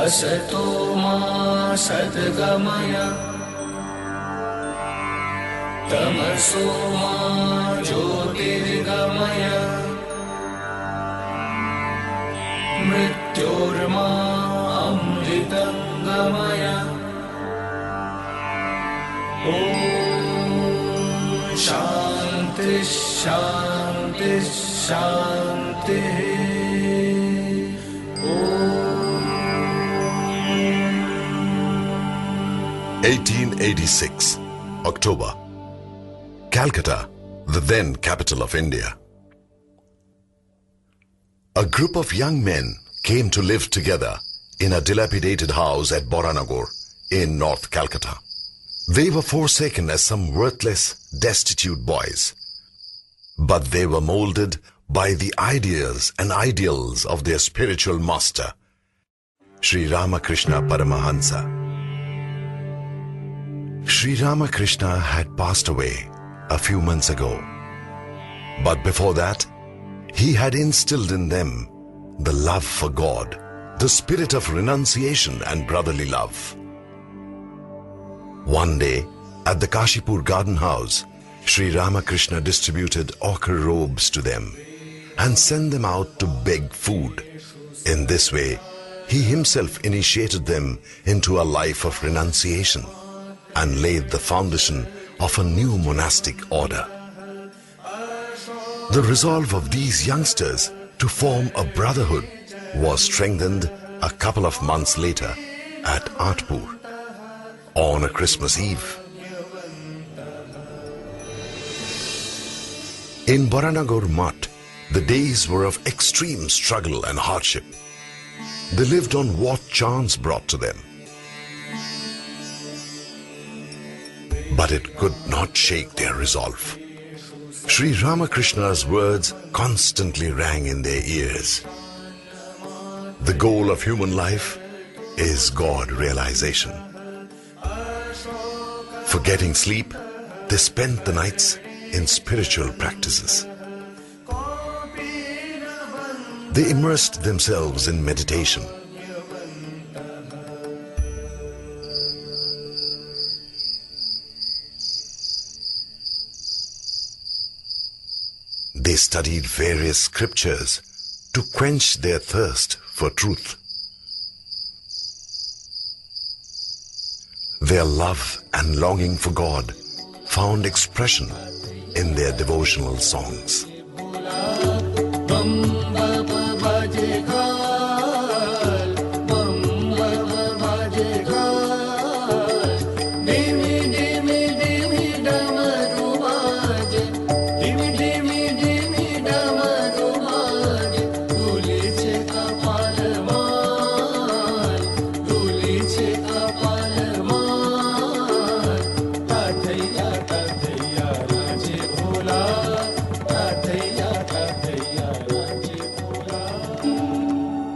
असतो मा सद्गमय तमसो मा ज्योतिर्गमय मृत्योर्मा अमृतं गमय ॐ शान्ति शान्ति शान्तिः 1886, October. Calcutta, the then capital of India. A group of young men came to live together in a dilapidated house at Boranagar in North Calcutta. They were forsaken as some worthless, destitute boys. But they were molded by the ideas and ideals of their spiritual master, Sri Ramakrishna Paramahansa. Sri Ramakrishna had passed away a few months ago. But before that, he had instilled in them the love for God, the spirit of renunciation and brotherly love. One day, at the Kashipur garden house, Sri Ramakrishna distributed ochre robes to them and sent them out to beg food. In this way, he himself initiated them into a life of renunciation and laid the foundation of a new monastic order. The resolve of these youngsters to form a brotherhood was strengthened a couple of months later at Atpur on a Christmas Eve. In Boranagar Mutt, the days were of extreme struggle and hardship. They lived on what chance brought to them. But it could not shake their resolve. Sri Ramakrishna's words constantly rang in their ears. The goal of human life is God realization. Forgetting sleep, they spent the nights in spiritual practices. They immersed themselves in meditation. They studied various scriptures to quench their thirst for truth. Their love and longing for God found expression in their devotional songs.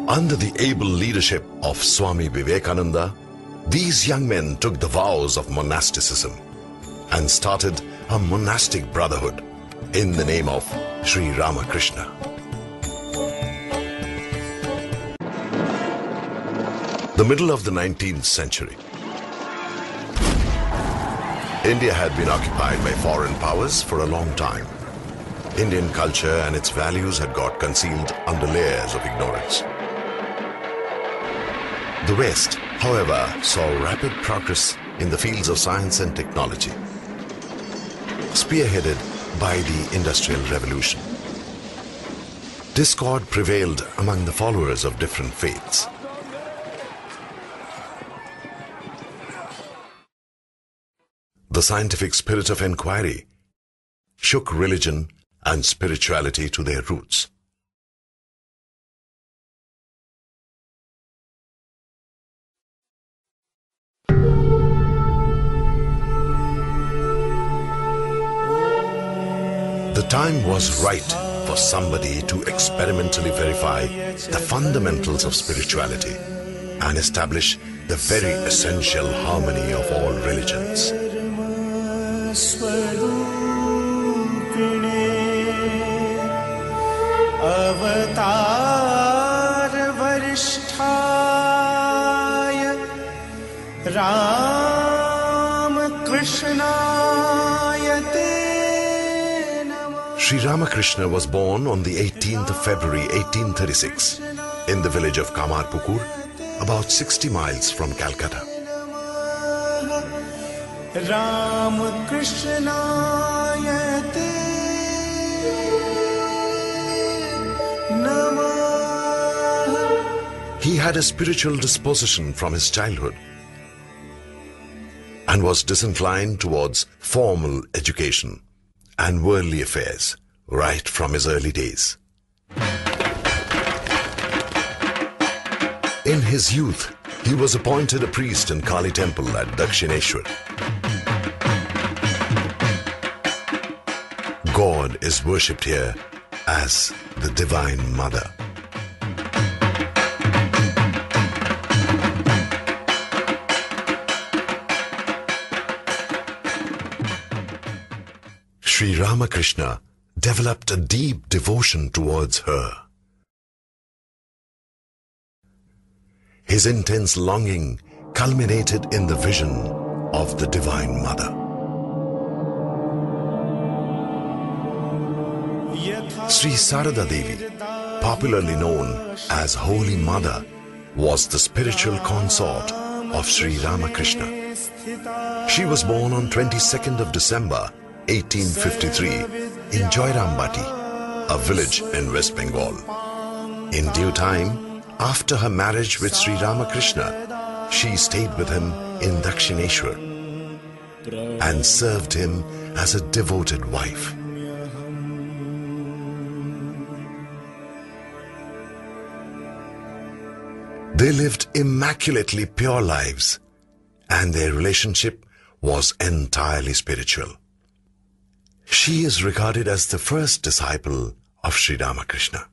Under the able leadership of Swami Vivekananda, these young men took the vows of monasticism and started a monastic brotherhood in the name of Sri Ramakrishna. The middle of the 19th century. India had been occupied by foreign powers for a long time. Indian culture and its values had got concealed under layers of ignorance. The West, however, saw rapid progress in the fields of science and technology, spearheaded by the Industrial Revolution. Discord prevailed among the followers of different faiths. The scientific spirit of inquiry shook religion and spirituality to their roots. The time was right for somebody to experimentally verify the fundamentals of spirituality and establish the very essential harmony of all religions. अवतार वरिष्ठाय Ramakrishnaय ते नमः. Sri Ramakrishna was born on the 18th of February 1836 in the village of Kamarpukur, about 60 miles from Calcutta. Ramakrishnaय te नमः. He had a spiritual disposition from his childhood and was disinclined towards formal education and worldly affairs right from his early days. In his youth, he was appointed a priest in Kali temple at Dakshineshwar. God is worshipped here as the Divine Mother. Sri Ramakrishna developed a deep devotion towards her. His intense longing culminated in the vision of the Divine Mother. Sri Sarada Devi, popularly known as Holy Mother, was the spiritual consort of Sri Ramakrishna. She was born on 22nd of December 1853 in Joyrambati, a village in West Bengal. In due time, after her marriage with Sri Ramakrishna, she stayed with him in Dakshineshwar and served him as a devoted wife. They lived immaculately pure lives, and their relationship was entirely spiritual. She is regarded as the first disciple of Sri Ramakrishna.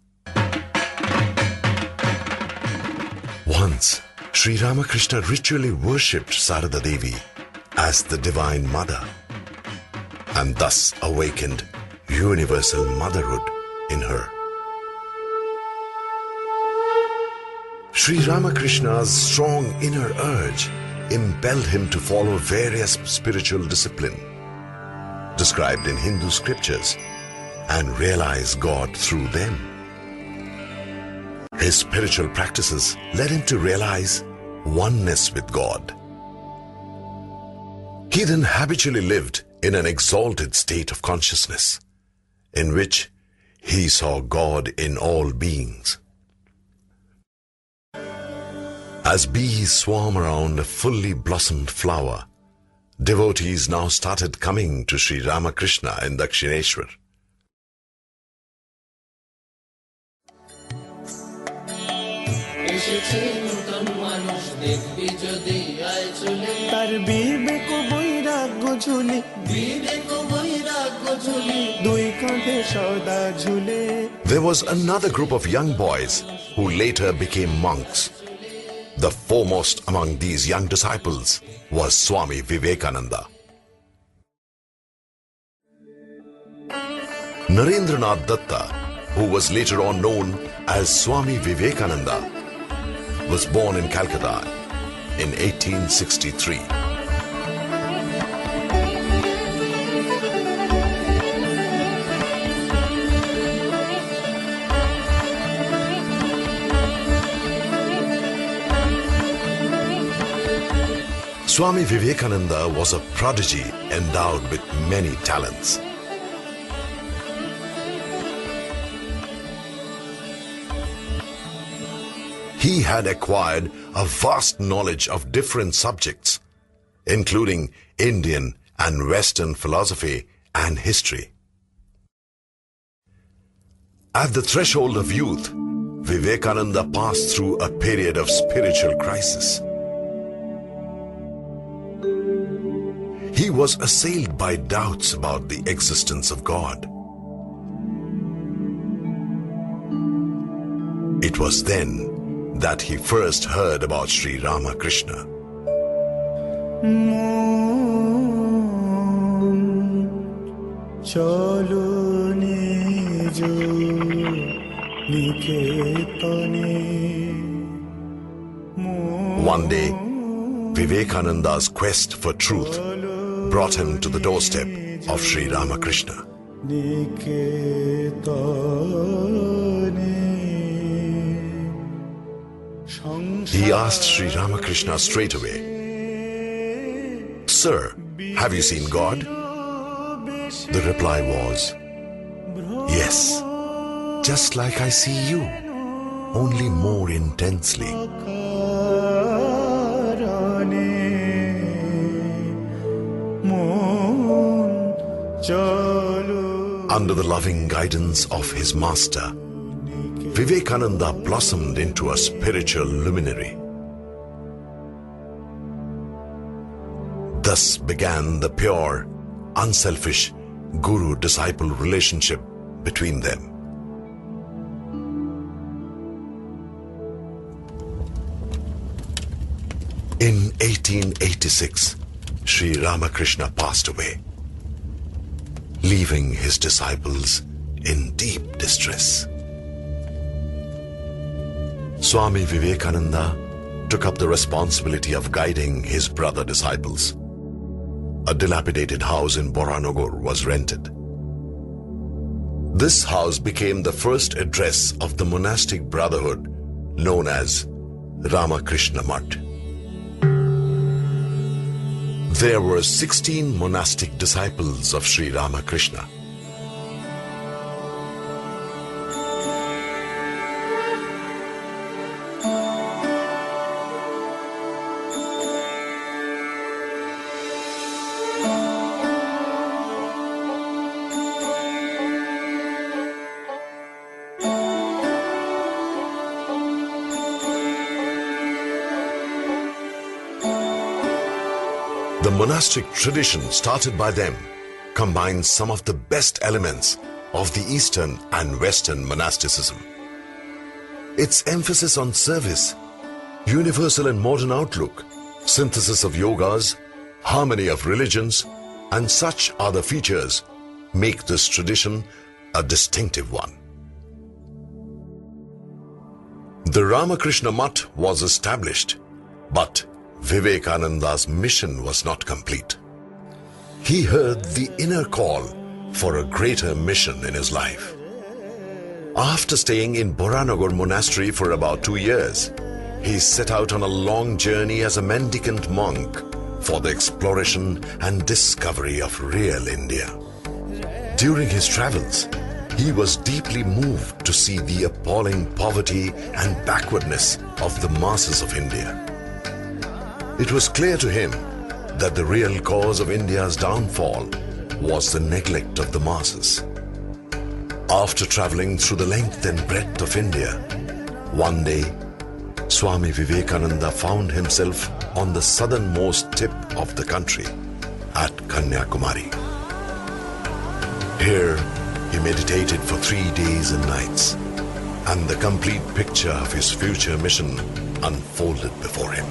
Once, Sri Ramakrishna ritually worshipped Sarada Devi as the Divine Mother and thus awakened universal motherhood in her. Sri Ramakrishna's strong inner urge impelled him to follow various spiritual disciplines described in Hindu scriptures and realize God through them. His spiritual practices led him to realize oneness with God. He then habitually lived in an exalted state of consciousness, in which he saw God in all beings. As bees swarm around a fully blossomed flower, devotees now started coming to Sri Ramakrishna in Dakshineshwar. There was another group of young boys who later became monks. The foremost among these young disciples was Swami Vivekananda. Narendranath Datta, who was later on known as Swami Vivekananda, was born in Calcutta in 1863. Swami Vivekananda was a prodigy endowed with many talents. He had acquired a vast knowledge of different subjects, including Indian and Western philosophy and history. At the threshold of youth, Vivekananda passed through a period of spiritual crisis. He was assailed by doubts about the existence of God. It was then that he first heard about Sri Ramakrishna. নিকেতনে One day, Vivekananda's quest for truth brought him to the doorstep of Sri Ramakrishna. নিকেতনে He asked Sri Ramakrishna straight away, "Sir, have you seen God?" The reply was, "Yes, just like I see you, only more intensely." কারণে মন চলো Under the loving guidance of his master, Vivekananda blossomed into a spiritual luminary. Thus began the pure, unselfish guru-disciple relationship between them. In 1886, Sri Ramakrishna passed away, leaving his disciples in deep distress. Swami Vivekananda took up the responsibility of guiding his brother disciples. A dilapidated house in Boranagar was rented. This house became the first address of the monastic brotherhood known as Ramakrishna Mutt. There were 16 monastic disciples of Sri Ramakrishna. The monastic tradition started by them combines some of the best elements of the Eastern and Western monasticism. Its emphasis on service, universal and modern outlook, synthesis of yogas, harmony of religions, and such other features make this tradition a distinctive one. The Ramakrishna Mutt was established, but Vivekananda's mission was not complete. He heard the inner call for a greater mission in his life. After staying in Boranagar monastery for about 2 years, he set out on a long journey as a mendicant monk for the exploration and discovery of real India. During his travels, he was deeply moved to see the appalling poverty and backwardness of the masses of India. It was clear to him that the real cause of India's downfall was the neglect of the masses. After traveling through the length and breadth of India, one day, Swami Vivekananda found himself on the southernmost tip of the country, at Kanyakumari. Here, he meditated for 3 days and nights, and the complete picture of his future mission unfolded before him.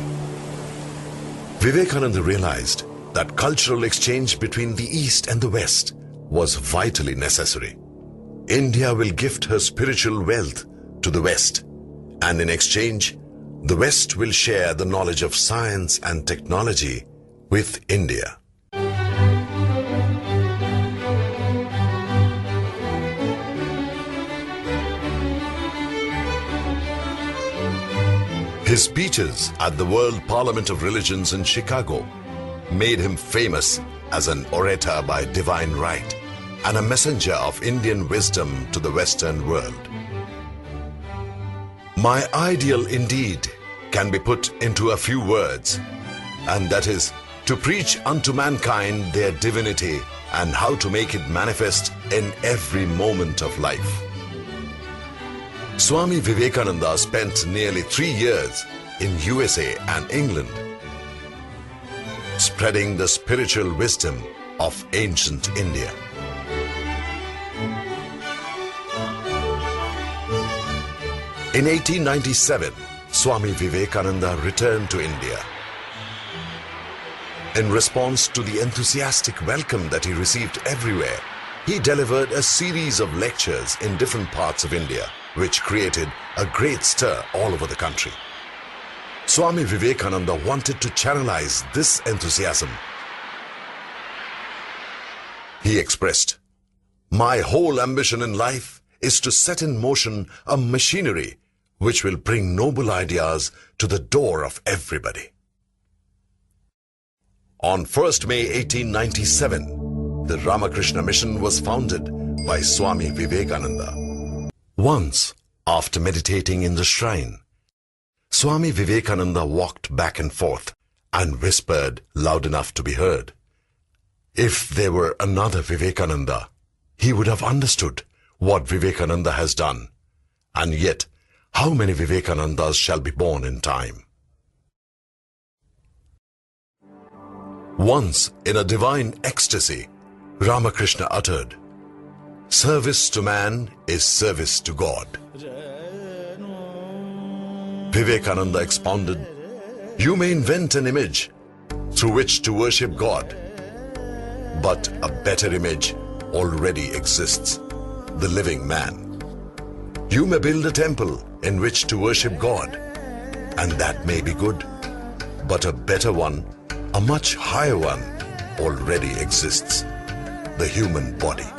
Vivekananda realized that cultural exchange between the East and the West was vitally necessary. India will gift her spiritual wealth to the West, and in exchange, the West will share the knowledge of science and technology with India. His speeches at the World Parliament of Religions in Chicago made him famous as an orator by divine right and a messenger of Indian wisdom to the Western world. My ideal indeed can be put into a few words, and that is to preach unto mankind their divinity and how to make it manifest in every moment of life. Swami Vivekananda spent nearly 3 years in USA and England, spreading the spiritual wisdom of ancient India. In 1897, Swami Vivekananda returned to India. In response to the enthusiastic welcome that he received everywhere, He delivered a series of lectures in different parts of India, which created a great stir all over the country. Swami Vivekananda wanted to channelize this enthusiasm. He expressed, "My whole ambition in life is to set in motion a machinery which will bring noble ideas to the door of everybody." On 1st May 1897, the Ramakrishna mission was founded by Swami Vivekananda. Once, after meditating in the shrine, Swami Vivekananda walked back and forth and whispered loud enough to be heard. If there were another Vivekananda, he would have understood what Vivekananda has done. And yet, how many Vivekanandas shall be born in time? Once, in a divine ecstasy, Ramakrishna uttered, "Service to man is service to God." Vivekananda expounded, "You may invent an image through which to worship God, but a better image already exists, the living man. You may build a temple in which to worship God, and that may be good, but a better one, a much higher one, already exists, the human body."